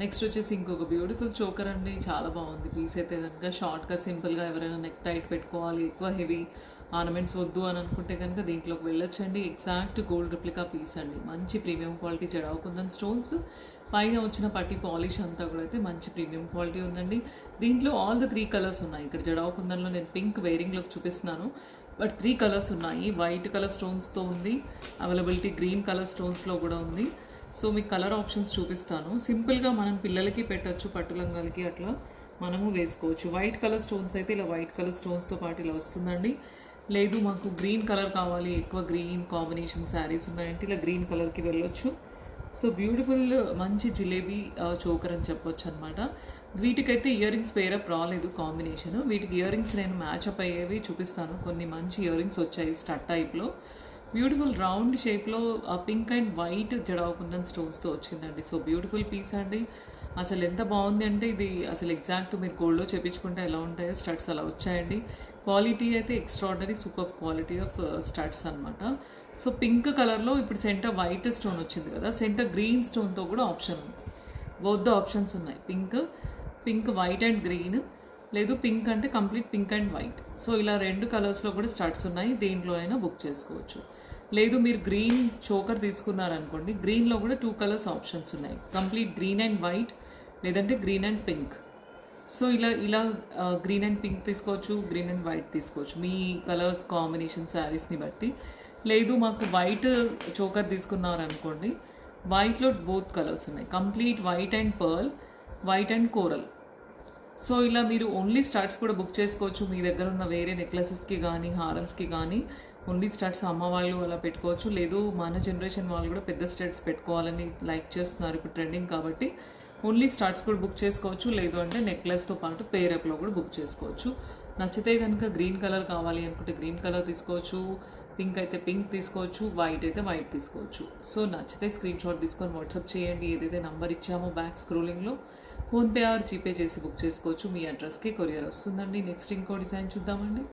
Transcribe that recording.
Next వచ్చేసి ఇంకొక beautiful choker అండి. చాలా బాగుంది పీస్ అయితే కనుక. షార్ట్గా సింపుల్గా ఎవరైనా నెక్ టైట్ పెట్టుకోవాలి, ఎక్కువ హెవీ ఆర్నమెంట్స్ వద్దు అని అనుకుంటే కనుక దీంట్లోకి వెళ్ళొచ్చండి. ఎగ్జాక్ట్ గోల్డ్ రిప్లికా పీస్ అండి. మంచి premium quality jadau kundan stones, పైన వచ్చిన పట్టి పాలిష్ అంతా కూడా అయితే మంచి ప్రీమియం క్వాలిటీ ఉందండి. దీంట్లో ఆల్ ద 3 కలర్స్ ఉన్నాయి. ఇక్కడ జడావు కుందన్లో నేను పింక్ వేరింగ్లోకి చూపిస్తున్నాను, బట్ 3 కలర్స్ ఉన్నాయి. వైట్ కలర్ స్టోన్స్తో ఉంది, అవైలబిలిటీ గ్రీన్ కలర్ స్టోన్స్లో కూడా ఉంది. సో మీకు కలర్ ఆప్షన్స్ చూపిస్తాను. సింపుల్గా మనం పిల్లలకి పెట్టచ్చు, పట్టు లంగాలకి అట్లా మనము వేసుకోవచ్చు. వైట్ కలర్ స్టోన్స్ అయితే ఇలా వైట్ కలర్ స్టోన్స్తో పాటు ఇలా వస్తుందండి. లేదు మాకు గ్రీన్ కలర్ కావాలి, ఎక్కువ గ్రీన్ కాంబినేషన్ శారీస్ ఉన్నాయంటే ఇలా గ్రీన్ కలర్కి వెళ్ళొచ్చు. సో బ్యూటిఫుల్ మంచి జిలేబీ చోకర్ అని చెప్పొచ్చు అనమాట. వీటికైతే ఇయర్ రింగ్స్ పేరప్ రాలేదు కాంబినేషన్. వీటికి ఇయర్ రింగ్స్ నేను మ్యాచ్అప్ అయ్యేవి చూపిస్తాను. కొన్ని మంచి ఇయర్ రింగ్స్ వచ్చాయి స్టడ్ టైప్లో. బ్యూటిఫుల్ రౌండ్ షేప్లో pink and white jadau kundan స్టోన్స్తో వచ్చిందండి. సో బ్యూటిఫుల్ పీస్ అండి. అసలు ఎంత బాగుంది అంటే ఇది అసలు ఎగ్జాక్ట్ మీరు గోల్డ్లో చేపించుకుంటే ఎలా ఉంటాయో స్టడ్స్ అలా వచ్చాయండి. క్వాలిటీ అయితే extraordinary super quality of studs అనమాట. సో పింక్ కలర్లో ఇప్పుడు సెంటర్ వైట్ స్టోన్ వచ్చింది కదా, సెంటర్ గ్రీన్ స్టోన్తో కూడా ఆప్షన్ ఉంది. బోత్ ద ఆప్షన్స్ ఉన్నాయి. పింక్ వైట్ అండ్ గ్రీన్, లేదు పింక్ అంటే complete pink and white. So ఇలా 2 కలర్స్లో కూడా స్టడ్స్ ఉన్నాయి. దేంట్లో అయినా బుక్ చేసుకోవచ్చు. లేదు మీరు గ్రీన్ చోకర్ తీసుకున్నారనుకోండి, గ్రీన్లో కూడా 2 కలర్స్ ఆప్షన్స్ ఉన్నాయి. కంప్లీట్ గ్రీన్ అండ్ వైట్, లేదంటే గ్రీన్ అండ్ పింక్. సో ఇలా గ్రీన్ అండ్ పింక్ తీసుకోవచ్చు, గ్రీన్ అండ్ వైట్ తీసుకోవచ్చు, మీ కలర్స్ కాంబినేషన్ శారీస్ని బట్టి. లేదు మాకు వైట్ చోకర్ తీసుకున్నారనుకోండి, వైట్లో బోత్ కలర్స్ ఉన్నాయి. Complete white and pearl, white and coral. So ఇలా మీరు ఓన్లీ స్టడ్స్ కూడా బుక్ చేసుకోవచ్చు. మీ దగ్గర ఉన్న వేరే నెక్లెసెస్కి కానీ హారమ్స్కి కానీ ఓన్లీ స్టడ్స్ అమ్మ వాళ్ళు అలా పెట్టుకోవచ్చు. లేదు మన జనరేషన్ వాళ్ళు కూడా పెద్ద స్టడ్స్ పెట్టుకోవాలని లైక్ చేస్తున్నారు, ఇప్పుడు ట్రెండింగ్ కాబట్టి ఓన్లీ స్టడ్స్ కూడా బుక్ చేసుకోవచ్చు. లేదు అంటే నెక్లెస్తో పాటు పేరప్లో కూడా బుక్ చేసుకోవచ్చు. నచ్చితే కనుక గ్రీన్ కలర్ కావాలి అనుకుంటే గ్రీన్ కలర్ తీసుకోవచ్చు, పింక్ అయితే పింక్ తీసుకోవచ్చు, వైట్ అయితే వైట్ తీసుకోవచ్చు. సో నచ్చితే స్క్రీన్ షాట్ తీసుకొని వాట్సాప్ చేయండి. ఏదైతే నెంబర్ ఇచ్చామో బ్యాక్ స్క్రోలింగ్లో ఫోన్పే ఆర్ జీపే చేసి బుక్ చేసుకోవచ్చు. మీ అడ్రస్కి కొరియర్ వస్తుందండి. నెక్స్ట్ ఇంకో డిజైన్ చూద్దామండి.